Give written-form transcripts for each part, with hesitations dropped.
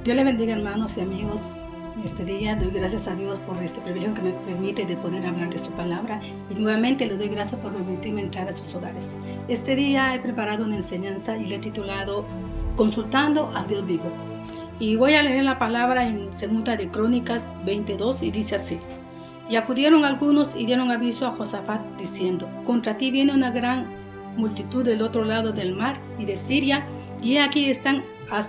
Dios le bendiga, hermanos y amigos. Este día doy gracias a Dios por este privilegio que me permite de poder hablar de su palabra, y nuevamente le doy gracias por permitirme entrar a sus hogares. Este día he preparado una enseñanza y le he titulado Consultando al Dios vivo. Y voy a leer la palabra en 2 de Crónicas 22 y dice así: Y acudieron algunos y dieron aviso a Josafat diciendo: Contra ti viene una gran multitud del otro lado del mar y de Siria, y aquí están a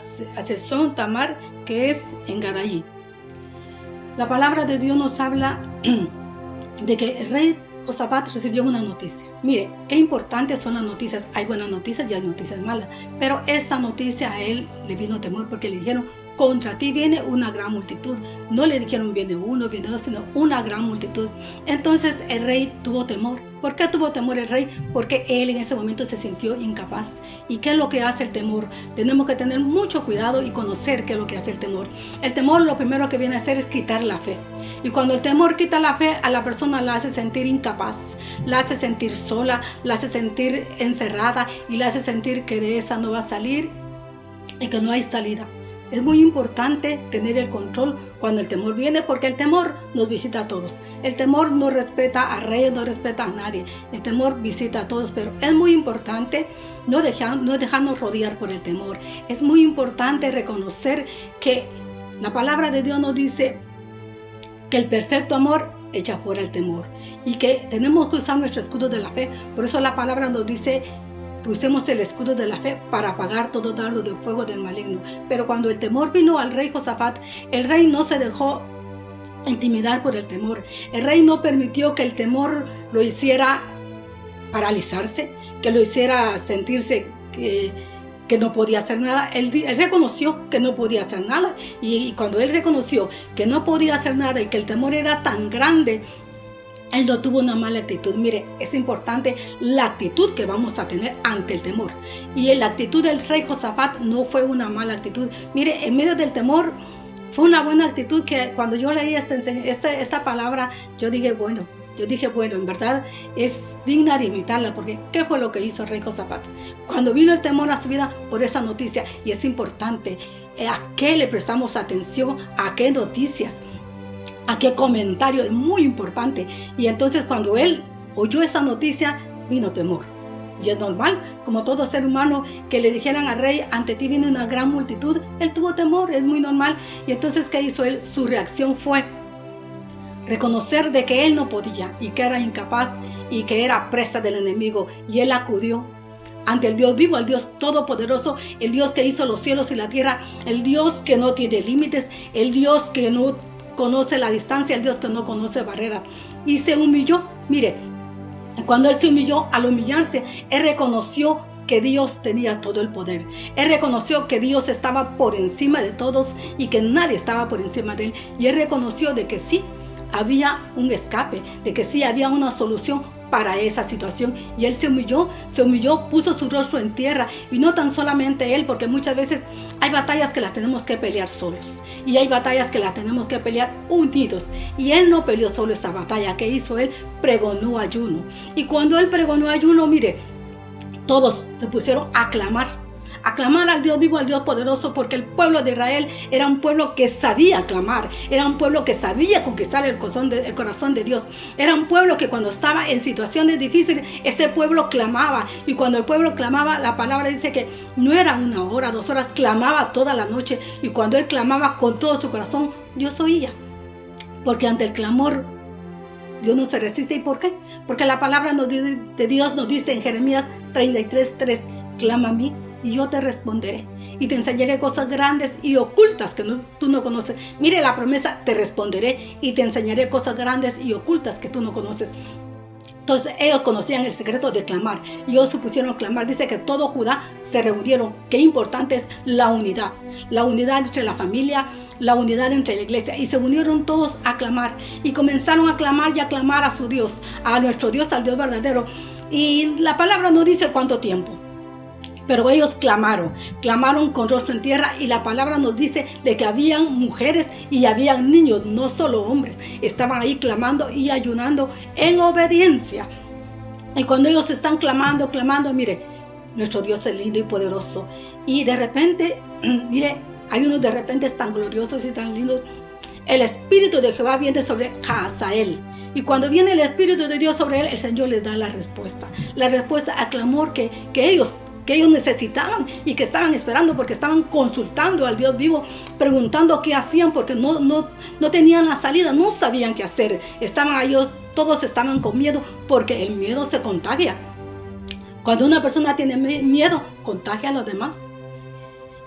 Sesón Tamar, que es en Gadaí. La palabra de Dios nos habla de que el rey Josafat recibió una noticia. Mire, qué importantes son las noticias. Hay buenas noticias y hay noticias malas. Pero esta noticia a él le vino temor, porque le dijeron: contra ti viene una gran multitud. No le dijeron viene uno, viene dos, sino una gran multitud. Entonces el rey tuvo temor. ¿Por qué tuvo temor el rey? Porque él en ese momento se sintió incapaz. ¿Y qué es lo que hace el temor? Tenemos que tener mucho cuidado y conocer qué es lo que hace el temor. El temor lo primero que viene a hacer es quitar la fe. Y cuando el temor quita la fe, a la persona la hace sentir incapaz, la hace sentir sola, la hace sentir encerrada y la hace sentir que de esa no va a salir y que no hay salida. Es muy importante tener el control cuando el temor viene, porque el temor nos visita a todos. El temor no respeta a reyes, no respeta a nadie. El temor visita a todos, pero es muy importante no dejarnos rodear por el temor. Es muy importante reconocer que la palabra de Dios nos dice que el perfecto amor echa fuera el temor y que tenemos que usar nuestro escudo de la fe. Por eso la palabra nos dice que usemos el escudo de la fe para apagar todo dardo de fuego del maligno. Pero cuando el temor vino al rey Josafat, el rey no se dejó intimidar por el temor. El rey no permitió que el temor lo hiciera paralizarse, que lo hiciera sentirse que no podía hacer nada. Él reconoció que no podía hacer nada, y cuando él reconoció que no podía hacer nada y que el temor era tan grande, él no tuvo una mala actitud. Mire, es importante la actitud que vamos a tener ante el temor. Y la actitud del rey Josafat no fue una mala actitud. Mire, en medio del temor fue una buena actitud, que cuando yo leí esta palabra, yo dije, bueno, en verdad es digna de imitarla, porque ¿qué fue lo que hizo el rey Josafat? Cuando vino el temor a su vida por esa noticia, y es importante a qué le prestamos atención, a qué noticias, a qué comentario, es muy importante. Y entonces cuando él oyó esa noticia, vino temor. Y es normal, como todo ser humano, que le dijeran al rey: ante ti viene una gran multitud. Él tuvo temor, es muy normal. Y entonces, ¿qué hizo él? Su reacción fue reconocer de que él no podía y que era incapaz y que era presa del enemigo. Y él acudió ante el Dios vivo, el Dios todopoderoso, el Dios que hizo los cielos y la tierra, el Dios que no tiene límites, el Dios que no conoce la distancia, el Dios que no conoce barreras. Y se humilló. Mire, cuando él se humilló, al humillarse, él reconoció que Dios tenía todo el poder. Él reconoció que Dios estaba por encima de todos y que nadie estaba por encima de él. Y él reconoció de que sí había un escape, de que sí había una solución para esa situación. Y él se humilló, puso su rostro en tierra. Y no tan solamente él, porque muchas veces hay batallas que las tenemos que pelear solos, y hay batallas que las tenemos que pelear unidos. Y él no peleó solo esta batalla. ¿Qué hizo él? Pregonó ayuno. Y cuando él pregonó ayuno, mire, todos se pusieron a clamar al Dios vivo, al Dios poderoso, porque el pueblo de Israel era un pueblo que sabía clamar, era un pueblo que sabía conquistar el corazón de Dios, era un pueblo que cuando estaba en situaciones difíciles, ese pueblo clamaba. Y cuando el pueblo clamaba, la palabra dice que no era 1 hora, 2 horas, clamaba toda la noche. Y cuando él clamaba con todo su corazón, Dios oía, porque ante el clamor Dios no se resiste. ¿Y por qué? Porque la palabra de Dios nos dice en Jeremías 33:3: clama a mí y yo te responderé, y te enseñaré cosas grandes y ocultas que tú no conoces. Mire la promesa: te responderé y te enseñaré cosas grandes y ocultas que tú no conoces. Entonces ellos conocían el secreto de clamar, y ellos se pusieron a clamar. Dice que todo Judá se reunieron. Qué importante es la unidad entre la familia, la unidad entre la iglesia, y se unieron todos a clamar, y comenzaron a clamar y a clamar a su Dios, a nuestro Dios, al Dios verdadero. Y la palabra no dice cuánto tiempo, pero ellos clamaron con rostro en tierra, y la palabra nos dice de que habían mujeres y habían niños, no solo hombres. Estaban ahí clamando y ayunando en obediencia. Y cuando ellos están clamando, mire, nuestro Dios es lindo y poderoso. Y de repente, mire, hay unos de repente tan gloriosos y tan lindos. El Espíritu de Jehová viene sobre Hazael. Y cuando viene el Espíritu de Dios sobre él, el Señor les da la respuesta al clamor que ellos necesitaban y que estaban esperando, porque estaban consultando al Dios vivo, preguntando qué hacían, porque no tenían la salida, no sabían qué hacer. Todos estaban con miedo, porque el miedo se contagia. Cuando una persona tiene miedo, contagia a los demás.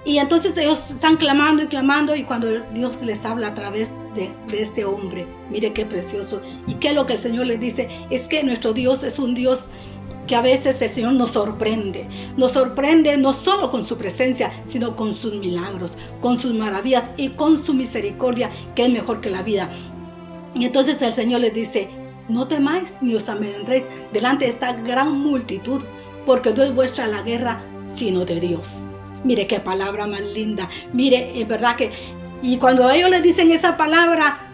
Y entonces ellos están clamando y clamando, y cuando Dios les habla a través de este hombre, mire qué precioso. Y qué es lo que el Señor les dice, es que nuestro Dios es un Dios que a veces el Señor nos sorprende no solo con su presencia, sino con sus milagros, con sus maravillas y con su misericordia, que es mejor que la vida. Y entonces el Señor les dice, no temáis ni os amedrentéis delante de esta gran multitud, porque no es vuestra la guerra, sino de Dios. Mire qué palabra más linda. Mire, es verdad que, y cuando ellos les dicen esa palabra,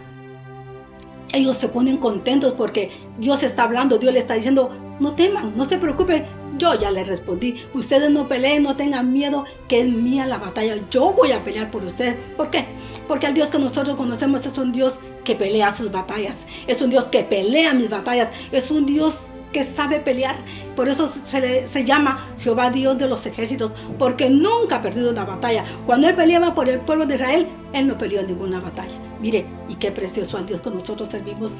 ellos se ponen contentos porque Dios está hablando, Dios les está diciendo, no teman, no se preocupen, yo ya les respondí, ustedes no peleen, no tengan miedo, que es mía la batalla, yo voy a pelear por ustedes. ¿Por qué? Porque el Dios que nosotros conocemos es un Dios que pelea sus batallas, es un Dios que pelea mis batallas, es un Dios que sabe pelear. Por eso se llama Jehová Dios de los ejércitos, porque nunca ha perdido una batalla. Cuando Él peleaba por el pueblo de Israel, Él no peleó ninguna batalla. Mire, y qué precioso al Dios que nosotros servimos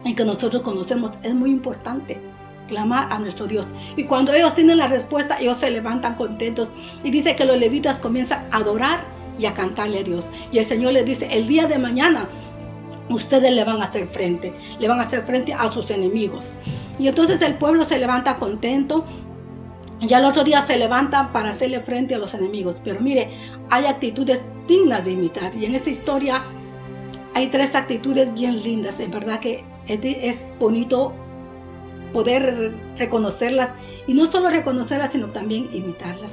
y que nosotros conocemos. Es muy importante clamar a nuestro Dios. Y cuando ellos tienen la respuesta, ellos se levantan contentos. Y dice que los levitas comienzan a adorar y a cantarle a Dios. Y el Señor les dice, el día de mañana ustedes le van a hacer frente a sus enemigos. Y entonces el pueblo se levanta contento. Ya el otro día se levantan para hacerle frente a los enemigos. Pero mire, hay actitudes dignas de imitar. Y en esta historia hay 3 actitudes bien lindas. En verdad que es bonito poder reconocerlas. Y no solo reconocerlas, sino también imitarlas.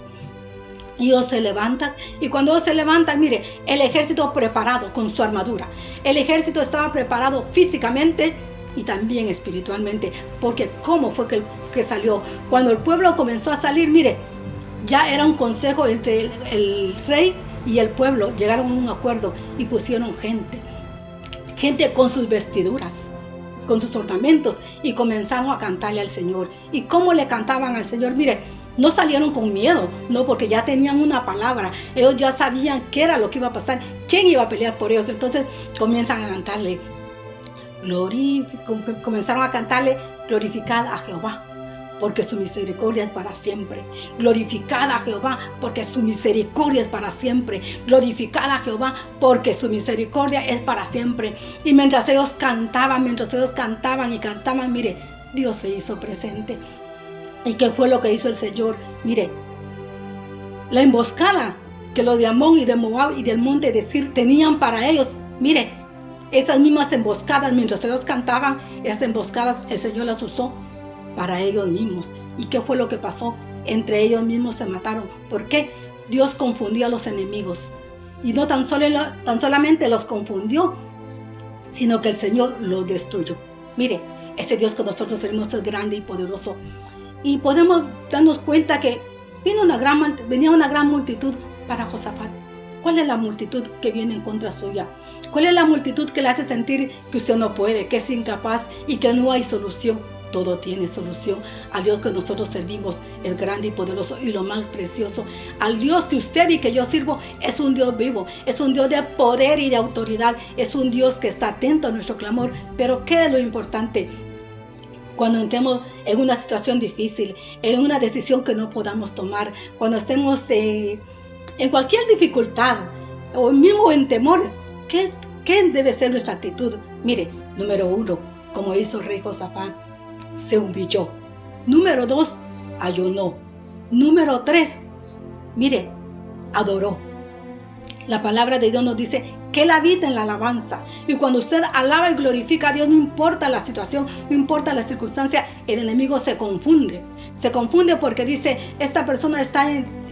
Ellos se levantan, y cuando ellos se levantan, mire, el ejército preparado con su armadura. El ejército estaba preparado físicamente y también espiritualmente, porque ¿cómo fue que salió? Cuando el pueblo comenzó a salir, mire, ya era un consejo entre el rey y el pueblo, llegaron a un acuerdo y pusieron gente con sus vestiduras, con sus ornamentos, y comenzaron a cantarle al Señor. ¿Y cómo le cantaban al Señor? Mire, no salieron con miedo, no, porque ya tenían una palabra. Ellos ya sabían qué era lo que iba a pasar, quién iba a pelear por ellos. Entonces comienzan a cantarle, comenzaron a cantarle, glorificad a Jehová, porque su misericordia es para siempre. Glorificad a Jehová, porque su misericordia es para siempre. Glorificad a Jehová, porque su misericordia es para siempre. Y mientras ellos cantaban y cantaban, mire, Dios se hizo presente. ¿Y qué fue lo que hizo el Señor? Mire, la emboscada que los de Amón y de Moab y del monte de Sir tenían para ellos, mire, esas mismas emboscadas, mientras ellos cantaban, esas emboscadas el Señor las usó para ellos mismos. ¿Y qué fue lo que pasó? Entre ellos mismos se mataron. ¿Por qué? Dios confundió a los enemigos. Y no tan solamente los confundió, sino que el Señor los destruyó. Mire, ese Dios que nosotros servimos es grande y poderoso. Y podemos darnos cuenta que venía una gran multitud para Josafat. ¿Cuál es la multitud que viene en contra suya? ¿Cuál es la multitud que le hace sentir que usted no puede, que es incapaz y que no hay solución? Todo tiene solución. Al Dios que nosotros servimos es grande y poderoso, y lo más precioso, al Dios que usted y que yo sirvo es un Dios vivo, es un Dios de poder y de autoridad, es un Dios que está atento a nuestro clamor. Pero ¿qué es lo importante? Cuando entremos en una situación difícil, en una decisión que no podamos tomar, cuando estemos en cualquier dificultad o mismo en temores, ¿qué debe ser nuestra actitud? Mire, número 1, como hizo el rey Josafat, se humilló. Número 2, ayunó. Número 3, mire, adoró. La palabra de Dios nos dice que Él habita en la alabanza. Y cuando usted alaba y glorifica a Dios, no importa la situación, no importa la circunstancia, el enemigo se confunde. Se confunde porque dice, esta persona está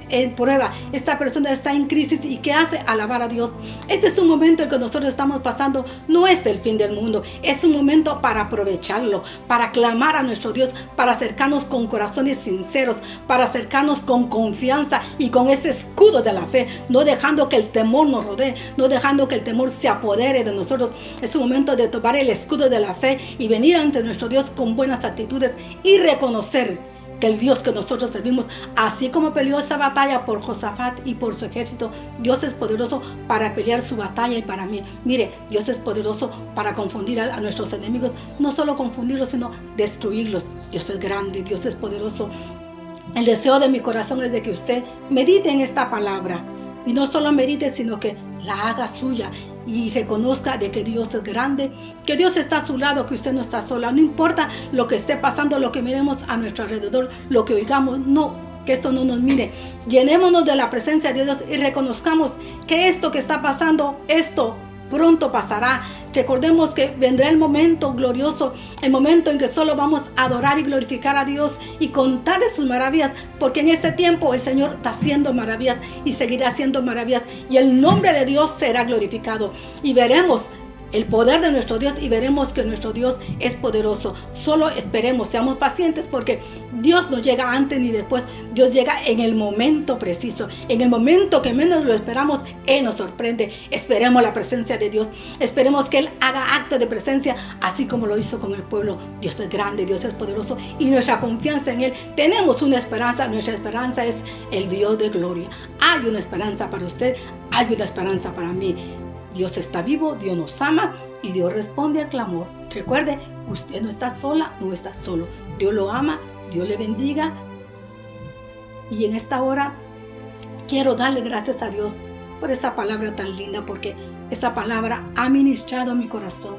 en prueba, esta persona está en crisis, ¿y qué hace? Alabar a Dios. Este es un momento en que nosotros estamos pasando, no es el fin del mundo, es un momento para aprovecharlo, para clamar a nuestro Dios, para acercarnos con corazones sinceros, para acercarnos con confianza y con ese escudo de la fe, no dejando que el temor nos rodee, no dejando que el temor se apodere de nosotros. Es un momento de tomar el escudo de la fe y venir ante nuestro Dios con buenas actitudes y reconocer que el Dios que nosotros servimos, así como peleó esa batalla por Josafat y por su ejército, Dios es poderoso para pelear su batalla y para mí. Mire, Dios es poderoso para confundir a nuestros enemigos, no solo confundirlos, sino destruirlos. Dios es grande, Dios es poderoso. El deseo de mi corazón es de que usted medite en esta palabra, y no solo medite, sino que la haga suya y reconozca de que Dios es grande, que Dios está a su lado, que usted no está sola. No importa lo que esté pasando, lo que miremos a nuestro alrededor, lo que oigamos, no, que esto no nos mire. Llenémonos de la presencia de Dios y reconozcamos que esto que está pasando, esto pronto pasará. Recordemos que vendrá el momento glorioso, el momento en que solo vamos a adorar y glorificar a Dios y contar de sus maravillas, porque en este tiempo el Señor está haciendo maravillas y seguirá haciendo maravillas, y el nombre de Dios será glorificado, y veremos el poder de nuestro Dios y veremos que nuestro Dios es poderoso. Solo esperemos, seamos pacientes, porque Dios no llega antes ni después. Dios llega en el momento preciso, en el momento que menos lo esperamos. Él nos sorprende. Esperemos la presencia de Dios, esperemos que Él haga acto de presencia, así como lo hizo con el pueblo. Dios es grande, Dios es poderoso, y nuestra confianza en Él, tenemos una esperanza. Nuestra esperanza es el Dios de gloria. Hay una esperanza para usted, hay una esperanza para mí. Dios está vivo, Dios nos ama y Dios responde al clamor. Recuerde, usted no está sola, no está solo. Dios lo ama, Dios le bendiga. Y en esta hora quiero darle gracias a Dios por esa palabra tan linda, porque esa palabra ha ministrado mi corazón.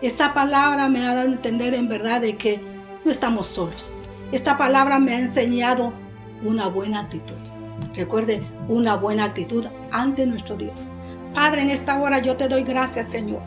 Esta palabra me ha dado a entender en verdad de que no estamos solos. Esta palabra me ha enseñado una buena actitud. Recuerde, una buena actitud ante nuestro Dios. Padre, en esta hora yo te doy gracias, Señor,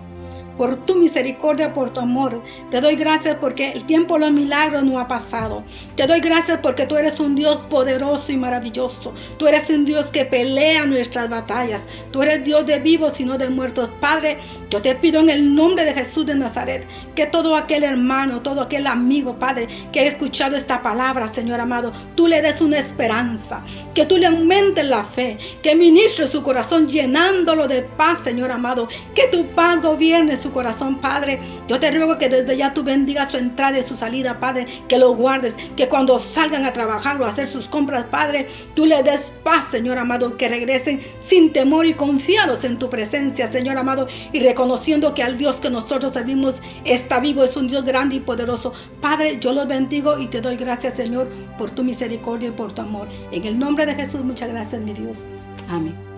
por tu misericordia, por tu amor. Te doy gracias porque el tiempo de los milagros no ha pasado. Te doy gracias porque tú eres un Dios poderoso y maravilloso. Tú eres un Dios que pelea nuestras batallas. Tú eres Dios de vivos y no de muertos. Padre, yo te pido en el nombre de Jesús de Nazaret, que todo aquel hermano, todo aquel amigo, Padre, que ha escuchado esta palabra, Señor amado, tú le des una esperanza, que tú le aumentes la fe, que ministre su corazón llenándolo de paz, Señor amado, que tu paz gobierne su corazón, Padre. Yo te ruego que desde ya tú bendigas su entrada y su salida, Padre, que lo guardes, que cuando salgan a trabajar o a hacer sus compras, Padre, tú le des paz, Señor amado, que regresen sin temor y confiados en tu presencia, Señor amado, y reconociendo que al Dios que nosotros servimos está vivo, es un Dios grande y poderoso. Padre, yo los bendigo y te doy gracias, Señor, por tu misericordia y por tu amor. En el nombre de Jesús, muchas gracias, mi Dios. Amén.